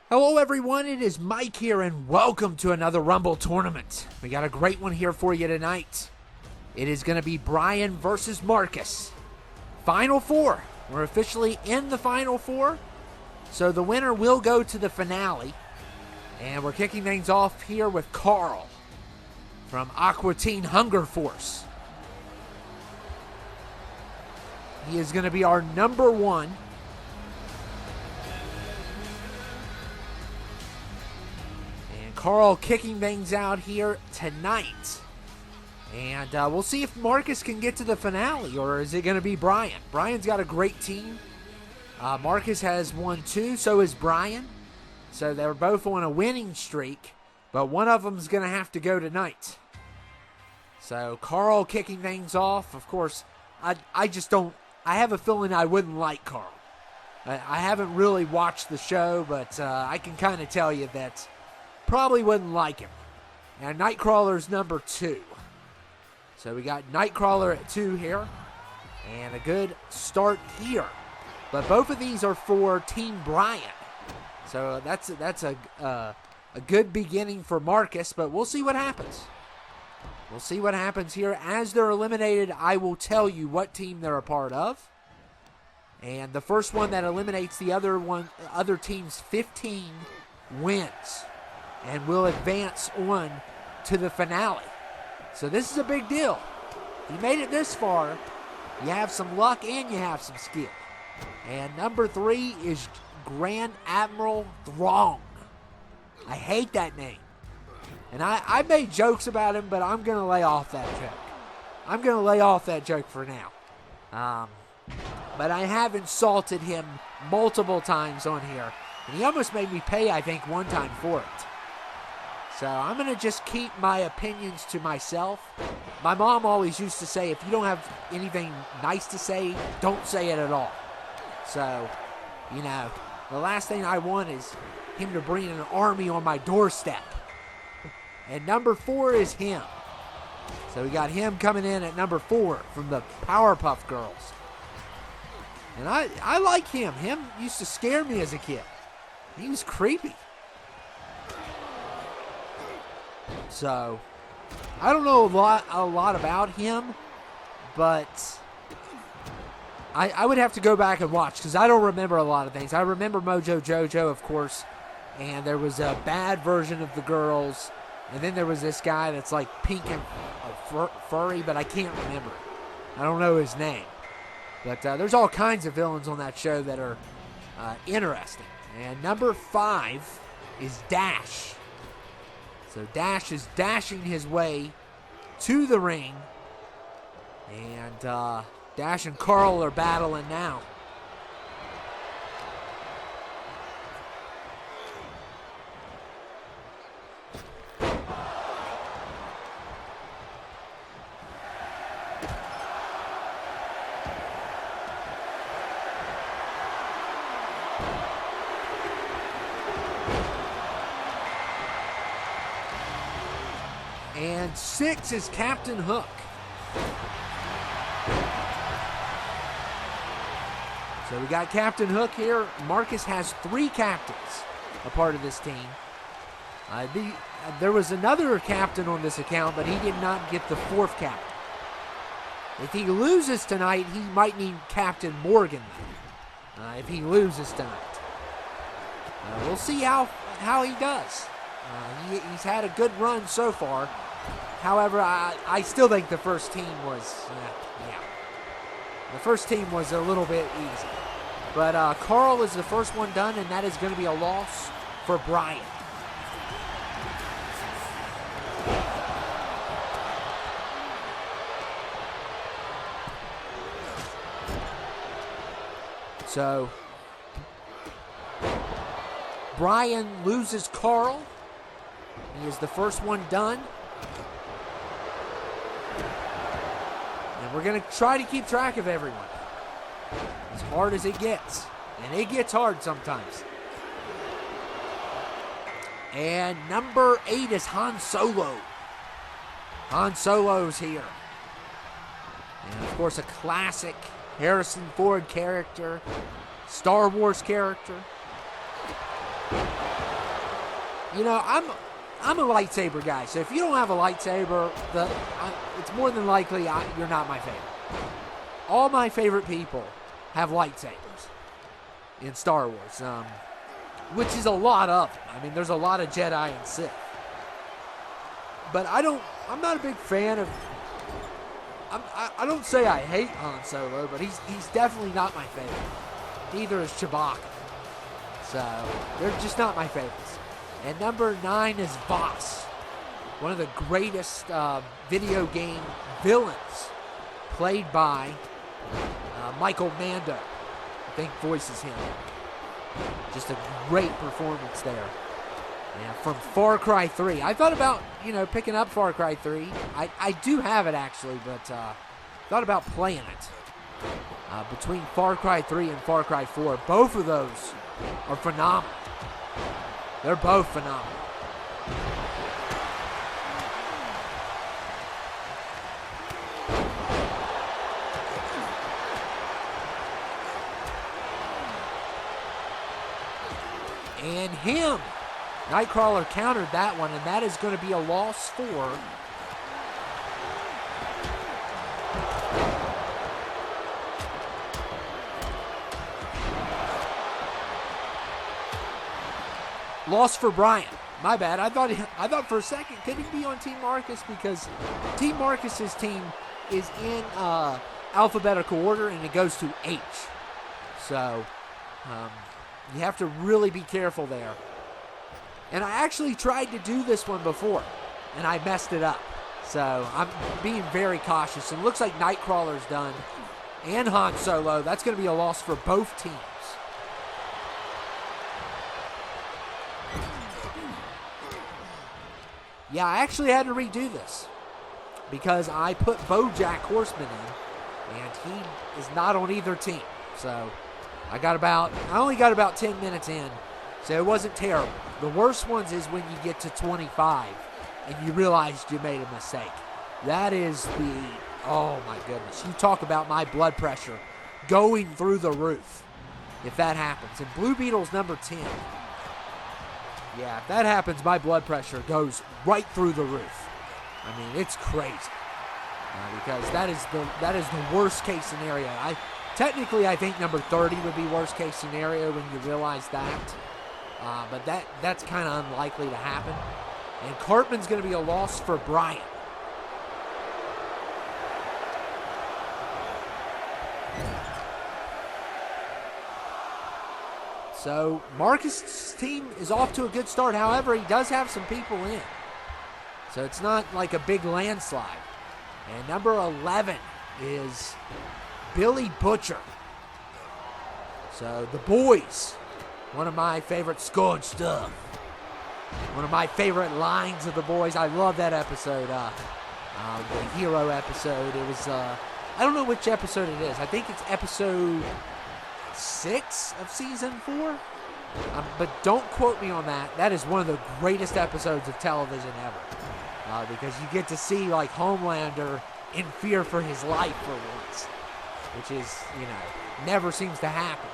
Hello everyone, it is Mike here and welcome to another Rumble tournament. We got a great one here for you tonight. It is going to be Bryan versus Marcus. Final four. We're officially in the Final Four. So the winner will go to the finale. And we're kicking things off here with Carl from Aqua Teen Hunger Force. He is going to be our number one. Carl kicking things out here tonight. And we'll see if Marcus can get to the finale, or is it going to be Bryan? Bryan's got a great team. Marcus has won two, so is Bryan. So they're both on a winning streak, but one of them's going to have to go tonight. So Carl kicking things off. Of course, I just don't, I have a feeling I wouldn't like Carl. I haven't really watched the show, but I can kind of tell you that probably wouldn't like him. Now, Nightcrawler's number 2. So we got Nightcrawler at 2 here. And a good start here. But both of these are for Team Bryan. So that's a good beginning for Marcus, but we'll see what happens. We'll see what happens here. As they're eliminated, I will tell you what team they're a part of. And the first one that eliminates the other team's 15 wins and will advance on to the finale. So this is a big deal. You made it this far. You have some luck and you have some skill. And number 3 is Grand Admiral Throng. I hate that name. And I made jokes about him, but I'm going to lay off that joke. I'm going to lay off that joke for now. But I have insulted him multiple times on here. And he almost made me pay, I think, one time for it. So I'm going to just keep my opinions to myself. My mom always used to say, if you don't have anything nice to say, don't say it at all. So, you know, the last thing I want is him to bring an army on my doorstep. And number 4 is him. So we got him coming in at number 4 from the Powerpuff Girls. And I like him. Him used to scare me as a kid. He was creepy. So, I don't know a lot about him, but I would have to go back and watch because I don't remember a lot of things. I remember Mojo Jojo, of course, and there was a bad version of the girls, and then there was this guy that's like pink and furry, but I can't remember. I don't know his name. But there's all kinds of villains on that show that are interesting. And number 5 is Dash. So Dash is dashing his way to the ring. And Dash and Carl are battling now. And 6 is Captain Hook. So we got Captain Hook here. Marcus has 3 captains a part of this team. There was another captain on this account, but he did not get the 4th captain. If he loses tonight, he might need Captain Morgan, if he loses tonight. We'll see how he does. He's had a good run so far. However, I still think the first team was, the first team was a little bit easy. But Carl is the first one done, and that is going to be a loss for Bryan. So, Bryan loses Carl. He is the first one done. And we're going to try to keep track of everyone. As hard as it gets. And it gets hard sometimes. And number 8 is Han Solo. Han Solo's here. And of course a classic Harrison Ford character. Star Wars character. I'm a lightsaber guy. So if you don't have a lightsaber, it's more than likely you're not my favorite. All my favorite people have lightsabers in Star Wars, which is a lot of them. I mean, there's a lot of Jedi and Sith. But I'm not a big fan of, I don't say I hate Han Solo, but he's definitely not my favorite. Neither is Chewbacca. So, they're just not my favorites. And number 9 is Voss, one of the greatest video game villains, played by Michael Mando. I think voices him. Just a great performance there. Yeah, from Far Cry 3. I thought about, picking up Far Cry 3. I do have it, actually, but thought about playing it. Between Far Cry 3 and Far Cry 4, both of those are phenomenal. They're both phenomenal. And him. Nightcrawler countered that one, and that is going to be a loss for Bryan. My bad. I thought for a second, could he be on Team Marcus? Because Team Marcus's team is in alphabetical order, and it goes to H. So you have to really be careful there. And I actually tried to do this one before, and I messed it up. So I'm being very cautious. It looks like Nightcrawler's done, and Han Solo. That's going to be a loss for both teams. Yeah, I actually had to redo this because I put BoJack Horseman in, and he is not on either team. So I only got about 10 minutes in, so it wasn't terrible. The worst ones is when you get to 25 and you realize you made a mistake. That is oh my goodness. You talk about my blood pressure going through the roof if that happens. And Blue Beetle's number 10. Yeah, if that happens, my blood pressure goes right through the roof. I mean, it's crazy. Because that is the worst case scenario. I think number 30 would be worst case scenario when you realize that. But that's kind of unlikely to happen. And Cartman's going to be a loss for Bryan. So Marcus' team is off to a good start. However, he does have some people in. So it's not like a big landslide. And number 11 is Billy Butcher. So the boys, one of my favorite Scourge stuff. One of my favorite lines of the boys. I love that episode, the hero episode. It was, I don't know which episode it is. I think it's episode 6 of season 4. But don't quote me on that. That is one of the greatest episodes of television ever. Because you get to see, like, Homelander in fear for his life for once. Which is, never seems to happen.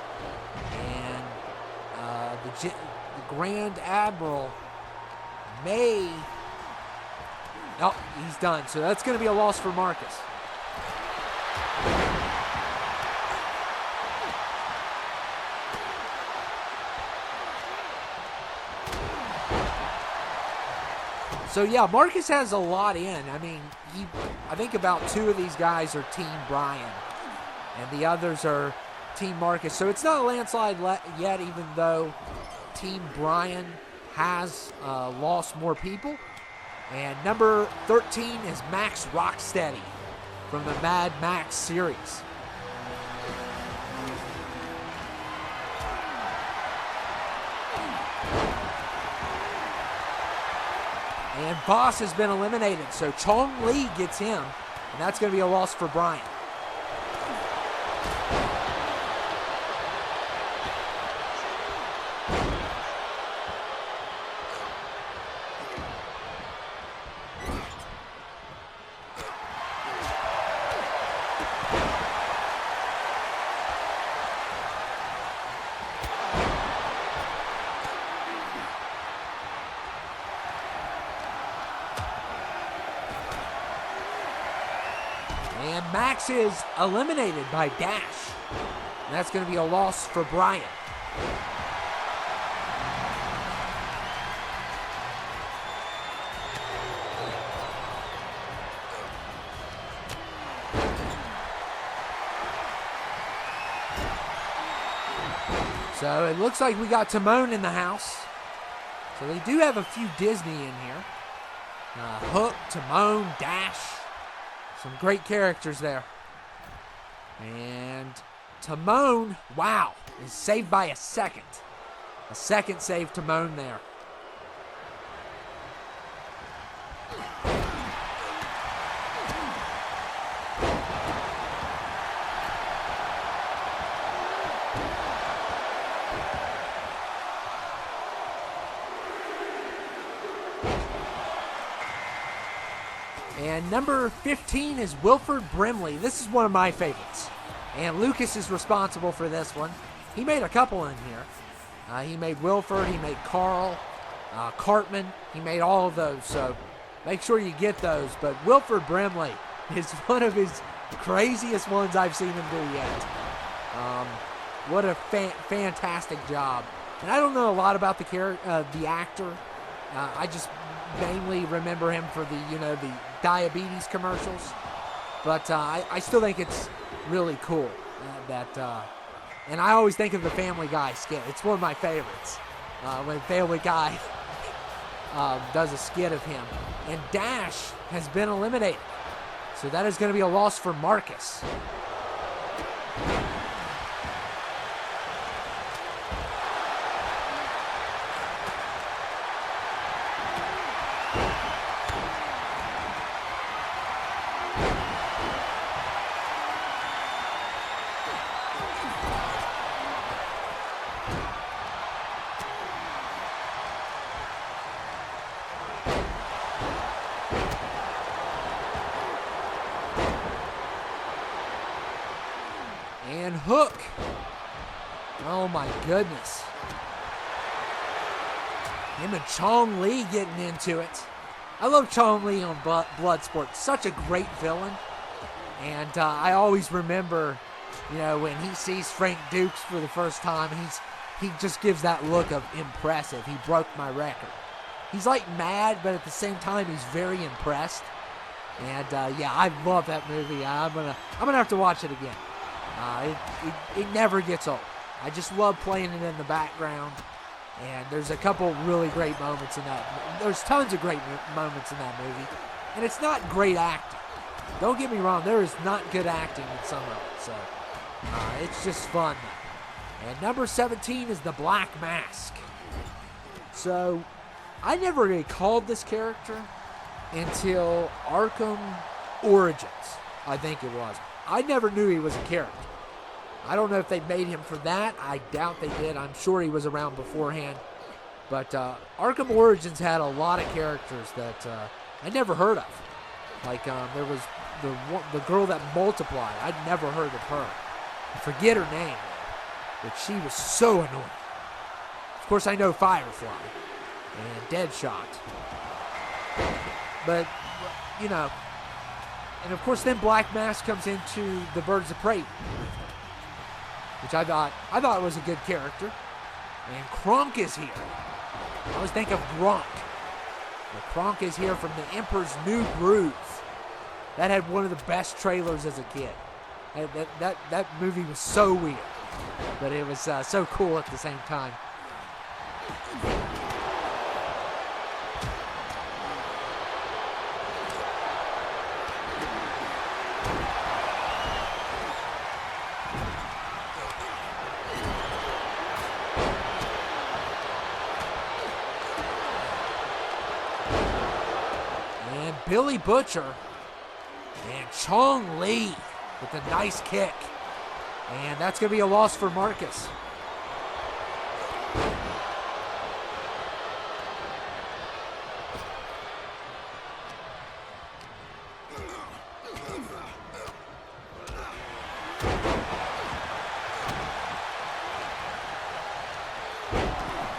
And the Grand Admiral may... Oh, he's done. So that's going to be a loss for Marcus. So, yeah, Marcus has a lot in. I mean, I think about 2 of these guys are Team Bryan, and the others are Team Marcus. So it's not a landslide yet, even though Team Bryan has lost more people. And number 13 is Max Rocksteady from the Mad Max series. And Boss has been eliminated, so Chong Li gets him, and that's going to be a loss for Bryan. Max is eliminated by Dash. And that's going to be a loss for Bryan. So it looks like we got Timon in the house. So they do have a few Disney in here. Hook, Timon, Dash. Some great characters there. And Timon, wow, is saved by a second. A second save Timon there. And number 15 is Wilford Brimley. This is one of my favorites. And Lucas is responsible for this one. He made a couple in here. He made Wilford, he made Carl, Cartman. He made all of those, so make sure you get those. But Wilford Brimley is one of his craziest ones I've seen him do yet. What a fantastic job. And I don't know a lot about the actor. I just mainly remember him for the diabetes commercials. But I still think it's really cool and I always think of the Family Guy skit. It's one of my favorites when Family Guy does a skit of him. And Dash has been eliminated. So that is going to be a loss for Marcus. And Hook. Oh my goodness. Him and Chong Li getting into it. I love Chong Li on Bloodsport. Such a great villain. And I always remember, when he sees Frank Dukes for the first time, he just gives that look of impressive. He broke my record. He's like mad, but at the same time, he's very impressed. And I love that movie. I'm gonna have to watch it again. It never gets old. I just love playing it in the background. And there's a couple really great moments in that. There's tons of great moments in that movie. And it's not great acting. Don't get me wrong, there is not good acting in some of it. So it's just fun. And number 17 is the Black Mask. So I never really called this character until Arkham Origins, I think it was. I never knew he was a character. I don't know if they made him for that. I doubt they did. I'm sure he was around beforehand. But Arkham Origins had a lot of characters that I never heard of. Like there was the girl that multiplied. I'd never heard of her. I forget her name, but she was so annoying. Of course, I know Firefly and Deadshot. But, and of course then Black Mask comes into the Birds of Prey, which I thought was a good character. And Kronk is here. I always think of Gronk. But Kronk is here from The Emperor's New Groove. That had one of the best trailers as a kid. That movie was so weird, but it was so cool at the same time. And Billy Butcher and Chong Li with a nice kick. And that's going to be a loss for Marcus.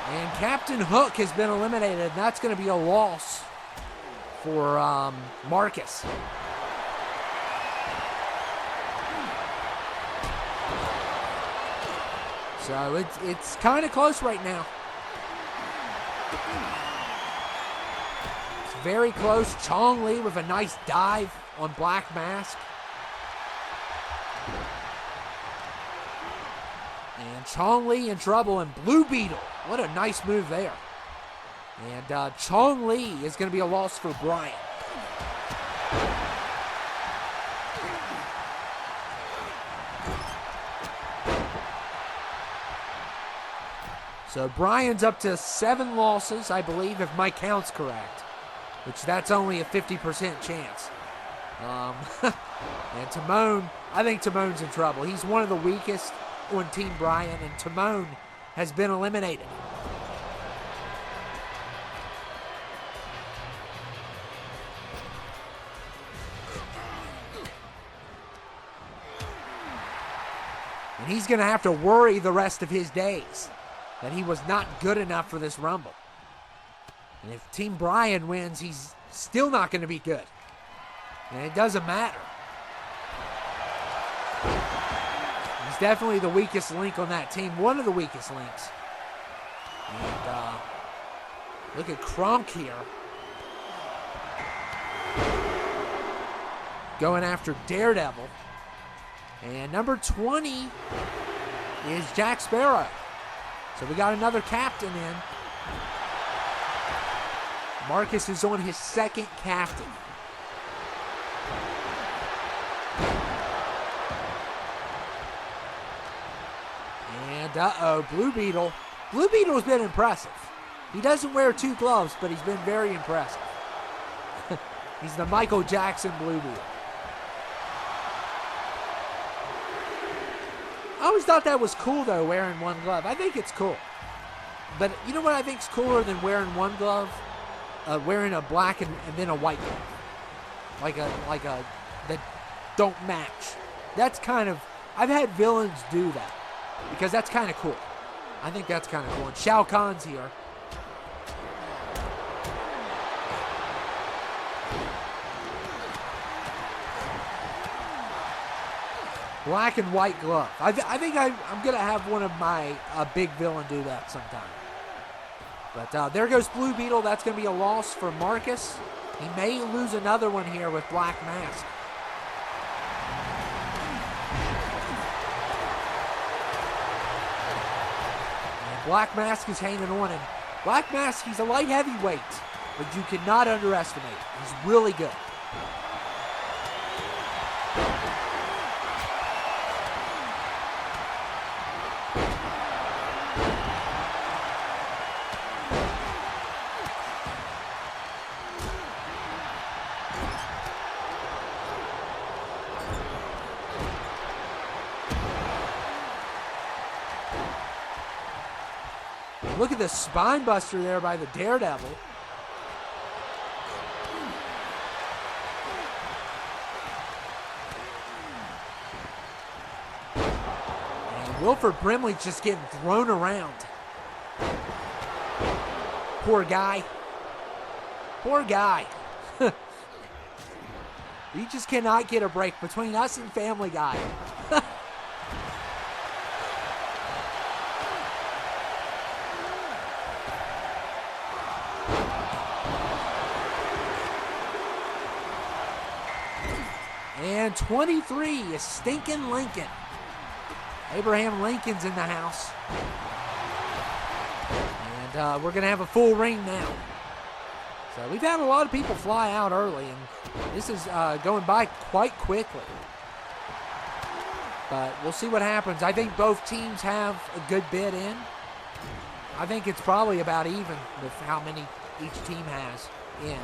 And Captain Hook has been eliminated, and that's going to be a loss for Marcus. So it's kind of close right now. It's very close. Chong Li with a nice dive on Black Mask. And Chong Li in trouble, and Blue Beetle. What a nice move there. And Chong Li is going to be a loss for Bryan. So Bryan's up to 7 losses, I believe, if my count's correct. Which that's only a 50% chance. And Timon, I think Timon's in trouble. He's one of the weakest on Team Bryan, and Timon has been eliminated. And he's going to have to worry the rest of his days that he was not good enough for this Rumble. And if Team Bryan wins, he's still not going to be good. And it doesn't matter. He's definitely the weakest link on that team. One of the weakest links. And look at Kronk here. Going after Daredevil. And number 20 is Jack Sparrow. So we got another captain in. Marcus is on his second captain. And Blue Beetle. Blue Beetle's been impressive. He doesn't wear 2 gloves, but he's been very impressive. He's the Michael Jackson Blue Beetle. I always thought that was cool, though, wearing 1 glove. I think it's cool. But you know what I think's cooler than wearing 1 glove? Wearing a black and then a white glove. Like a that don't match. That's kind of, I've had villains do that. Because that's kind of cool. I think that's kind of cool. And Shao Kahn's here. Black and white glove. I think I'm going to have one of my big villain do that sometime. But there goes Blue Beetle. That's going to be a loss for Marcus. He may lose another one here with Black Mask. And Black Mask is hanging on. And Black Mask, he's a light heavyweight. But you cannot underestimate him. He's really good. Look at the spine buster there by the Daredevil. And Wilford Brimley's just getting thrown around. Poor guy. Poor guy. He just cannot get a break between us and Family Guy. And 23 is Stinkin' Lincoln. Abraham Lincoln's in the house. And we're going to have a full ring now. So we've had a lot of people fly out early, and this is going by quite quickly. But we'll see what happens. I think both teams have a good bit in. I think it's probably about even with how many each team has in.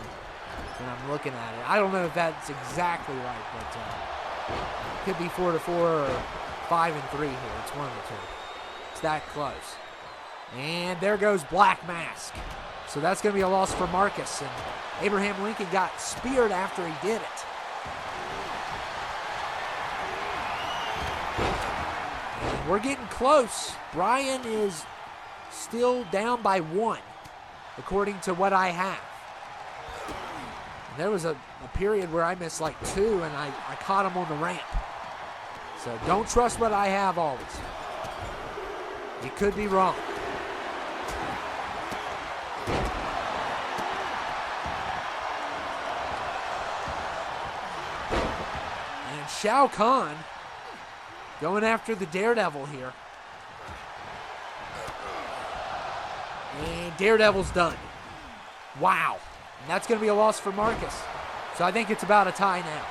When I'm looking at it, I don't know if that's exactly right, but it could be 4-4 or 5-3 here. It's one of the two. It's that close. And there goes Black Mask. So that's going to be a loss for Marcus. And Abraham Lincoln got speared after he did it. And we're getting close. Bryan is still down by 1, according to what I have. There was a period where I missed like 2, and I caught him on the ramp. So don't trust what I have always. You could be wrong. And Shao Kahn going after the Daredevil here. And Daredevil's done. Wow. And that's going to be a loss for Marcus. So I think it's about a tie now.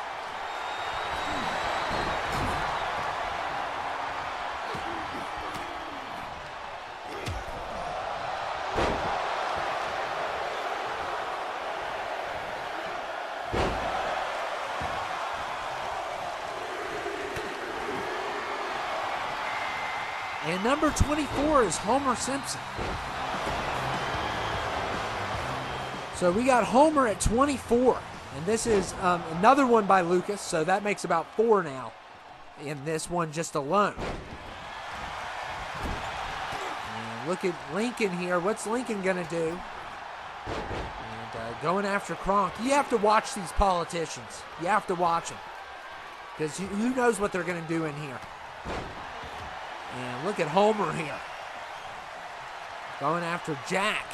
And number 24 is Homer Simpson. So we got Homer at 24. And this is another one by Lucas, so that makes about 4 now in this one just alone. And look at Lincoln here. What's Lincoln going to do? And going after Kronk. You have to watch these politicians. You have to watch them. Because who knows what they're going to do in here. And look at Homer here. Going after Jack.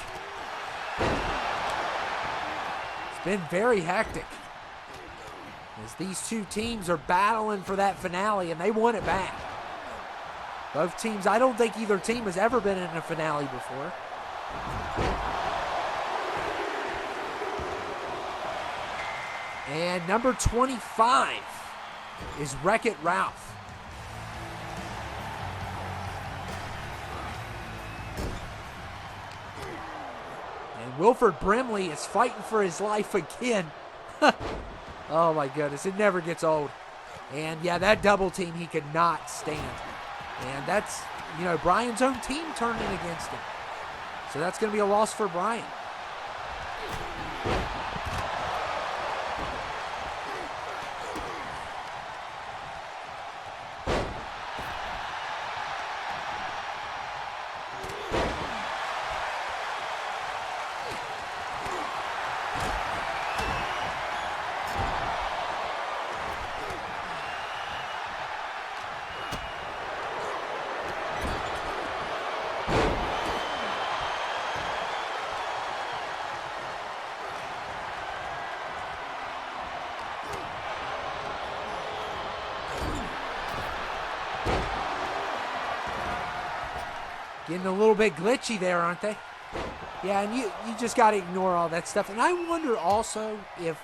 Been very hectic as these two teams are battling for that finale, and they want it back. Both teams, I don't think either team has ever been in a finale before. And number 25 is Wreck-It Ralph. Wilford Brimley is fighting for his life again. Oh my goodness, it never gets old. And yeah, that double team he could not stand. And that's, Bryan's own team turning against him. So that's going to be a loss for Bryan. Getting a little bit glitchy there, aren't they? Yeah, and you just got to ignore all that stuff. And I wonder also if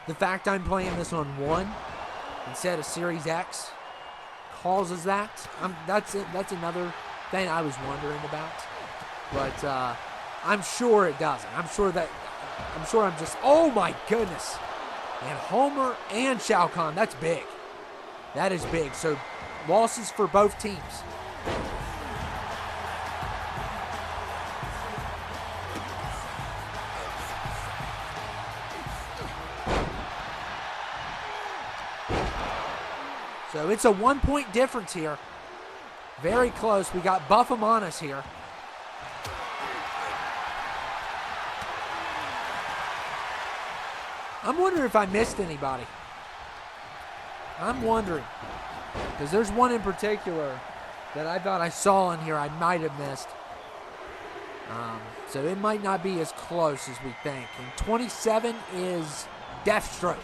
the fact I'm playing this on 1 instead of Series X causes that. That's another thing I was wondering about. But I'm sure it doesn't. I'm sure I'm just, oh my goodness. And Homer and Shao Kahn, that's big. That is big. So losses for both teams. So it's a 1-point difference here. Very close. We got Buff 'em on us here. I'm wondering if I missed anybody. I'm wondering. Because there's one in particular that I thought I saw in here I might have missed. So it might not be as close as we think. And 27 is Deathstroke.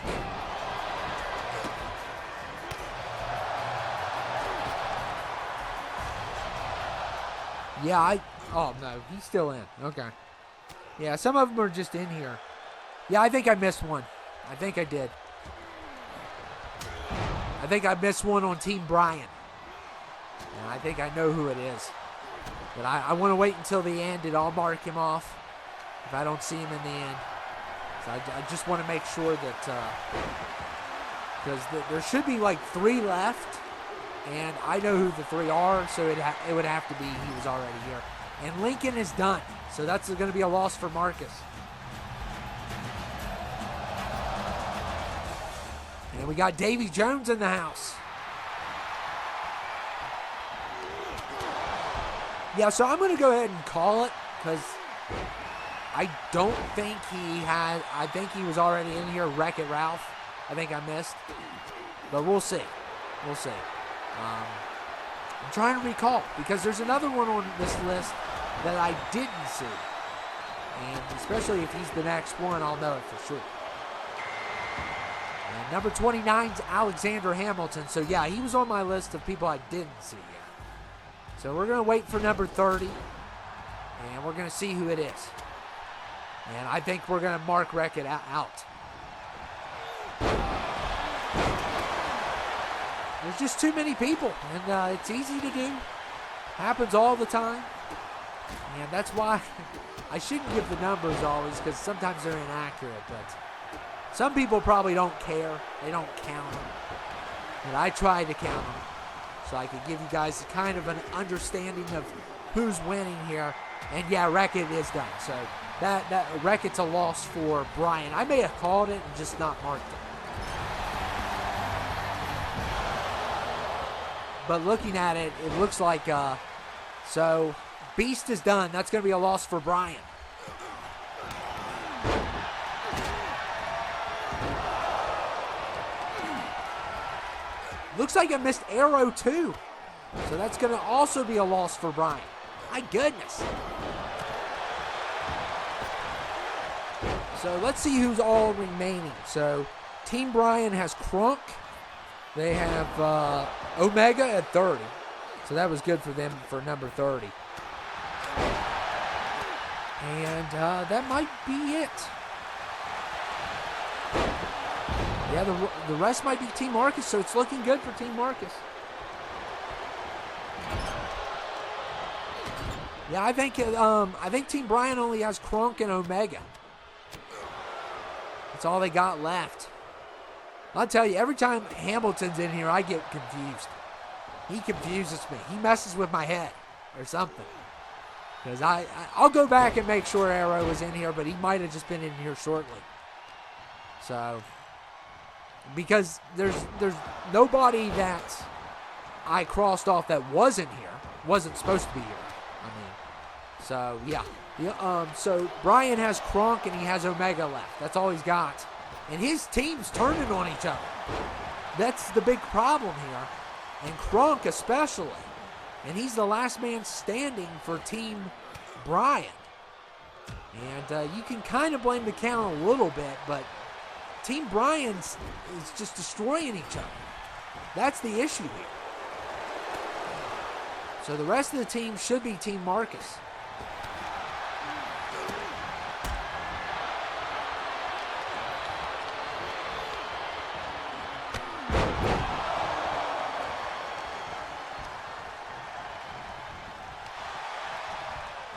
Yeah, oh no, he's still in. Okay. Yeah, some of them are just in here. Yeah, I think I missed one. I think I did. I think I missed one on Team Bryan. And I think I know who it is. But I want to wait until the end and I'll mark him off if I don't see him in the end. So I just want to make sure that, because there should be like 3 left. And I know who the 3 are, so it would have to be he was already here. And Lincoln is done, so that's going to be a loss for Marcus. And we got Davy Jones in the house. Yeah, so I'm going to go ahead and call it, because I don't think I think he was already in here, Wreck-It Ralph. I think I missed. But we'll see. We'll see. I'm trying to recall because there's another one on this list that I didn't see. And especially if he's the next one, I'll know it for sure. And number 29's Alexander Hamilton. So, yeah, he was on my list of people I didn't see yet. So we're going to wait for number 30. And we're going to see who it is. And I think we're going to mark Wreck-It out. There's just too many people. And it's easy to do. Happens all the time. And that's why I shouldn't give the numbers always, because sometimes they're inaccurate. But some people probably don't care. They don't count them. And I try to count them so I could give you guys kind of an understanding of who's winning here. And yeah, Wreck-It is done. So that Wreck-It's a loss for Bryan. I may have called it and just not marked it. But looking at it, it looks like so Beast is done. That's going to be a loss for Bryan. Looks like I missed Arrow too. So that's going to also be a loss for Bryan. My goodness. So let's see who's all remaining. So Team Bryan has Crunk. They have Omega at 30. So that was good for them for number 30. And that might be it. Yeah, the rest might be Team Marcus, so it's looking good for Team Marcus. Yeah, I think Team Bryan only has Crunk and Omega. That's all they got left. I'll tell you, every time Hamilton's in here, I get confused. He confuses me. He messes with my head or something. Because I'll go back and make sure Arrow was in here, but he might have just been in here shortly. So, because there's nobody that I crossed off that wasn't here, wasn't supposed to be here. I mean, so yeah. So Bryan has Crunk and he has Omega left. That's all he's got. And his team's turning on each other. That's the big problem here. And Crunk especially. And he's the last man standing for Team Bryan. And you can kind of blame the count a little bit, but Team Bryan is just destroying each other. That's the issue here. So the rest of the team should be Team Marcus.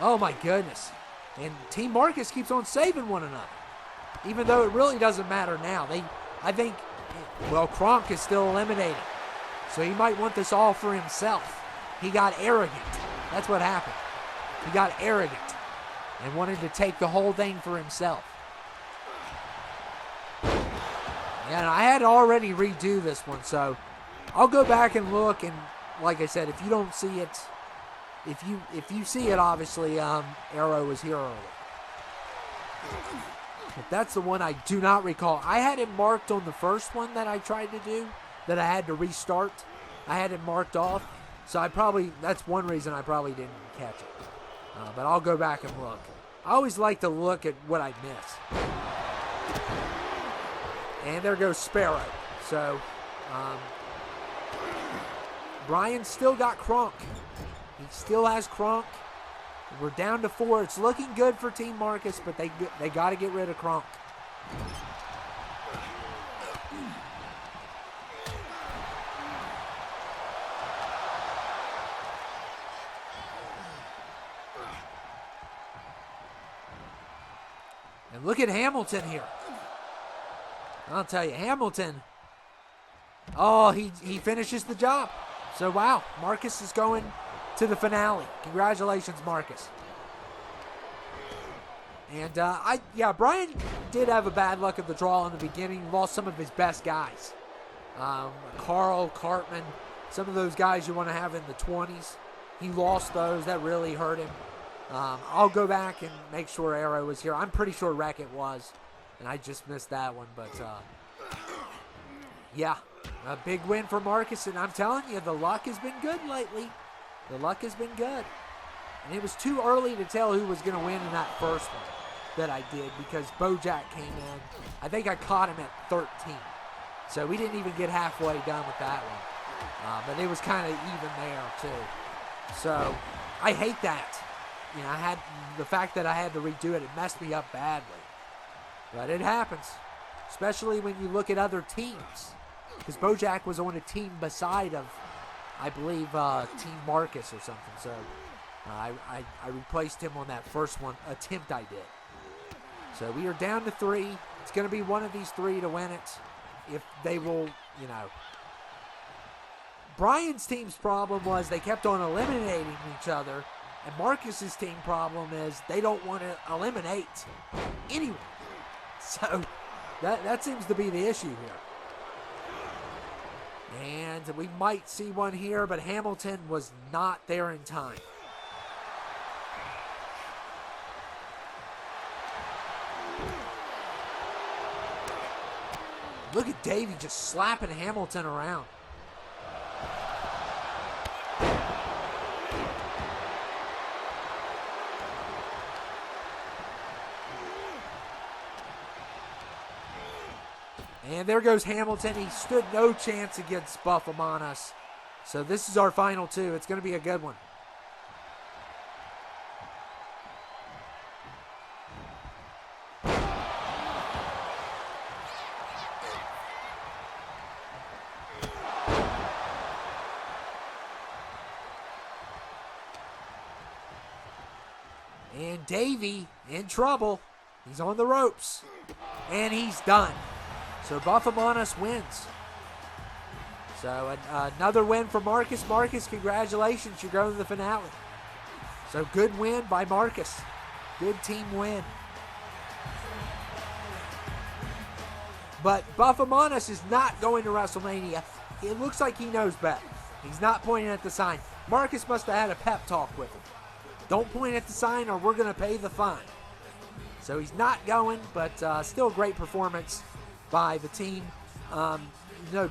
Oh my goodness. And Team Marcus keeps on saving one another. Even though it really doesn't matter now. I think, well, Kronk is still eliminated. So he might want this all for himself. He got arrogant. That's what happened. He got arrogant and wanted to take the whole thing for himself. And I had to already redo this one, so I'll go back and look, and like I said, if you don't see it, if you see it, obviously, Arrow was here early. But that's the one I do not recall. I had it marked on the first one that I tried to do, that I had to restart. I had it marked off, so that's one reason I probably didn't catch it. But I'll go back and look. I always like to look at what I miss. And there goes Sparrow. So, Bryan still got Kronk. He still has Kronk. We're down to 4. It's looking good for Team Marcus, but they got to get rid of Kronk. And look at Hamilton here. I'll tell you, Hamilton, he finishes the job. So, wow, Marcus is going to the finale. Congratulations, Marcus. And, Bryan did have a bad luck of the draw in the beginning. He lost some of his best guys. Carl, Cartman, some of those guys you want to have in the 20s. He lost those. That really hurt him. I'll go back and make sure Arrow was here. I'm pretty sure Wreck-It was, and I just missed that one. But, yeah, A big win for Marcus, and I'm telling you, the luck has been good lately. The luck has been good. And it was too early to tell who was going to win in that first one that I did because Bojack came in. I think I caught him at 13. So we didn't even get halfway done with that one. But it was kind of even there, too. So I hate that. You know, I had the fact that I had to redo it, it messed me up badly. But it happens, especially when you look at other teams. Because Bojack was on a team beside of, I believe, Team Marcus or something. So I replaced him on that first one attempt I did. So we are down to 3. It's going to be one of these 3 to win it. If they will, you know. Bryan's team's problem was they kept on eliminating each other. And Marcus's team problem is they don't want to eliminate anyone. So that seems to be the issue here. And we might see one here, but Hamilton was not there in time. Look at Davey just slapping Hamilton around. And there goes Hamilton. He stood no chance against Buff Amon Us. So this is our final 2. It's going to be a good one. And Davey in trouble. He's on the ropes. And he's done. So Buff Amon Us wins. So another win for Marcus. Marcus, congratulations. You're going to the finale. So good win by Marcus. Good team win. But Buff Amon Us is not going to WrestleMania. It looks like he knows better. He's not pointing at the sign. Marcus must have had a pep talk with him. Don't point at the sign or we're going to pay the fine. So he's not going, but still great performance by the team.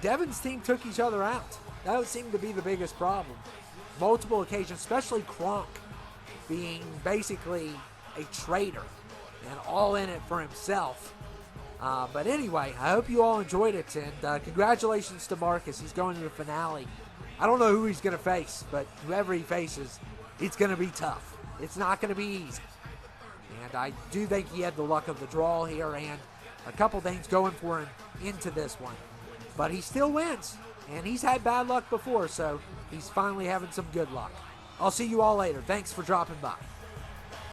Devin's team took each other out. That would seem to be the biggest problem. Multiple occasions, especially Kronk being basically a traitor and all in it for himself. But anyway, I hope you all enjoyed it, and congratulations to Marcus. He's going to the finale. I don't know who he's going to face, but whoever he faces, it's going to be tough. It's not going to be easy. And I do think he had the luck of the draw here and a couple things going for him into this one. But he still wins. And he's had bad luck before, so he's finally having some good luck. I'll see you all later. Thanks for dropping by.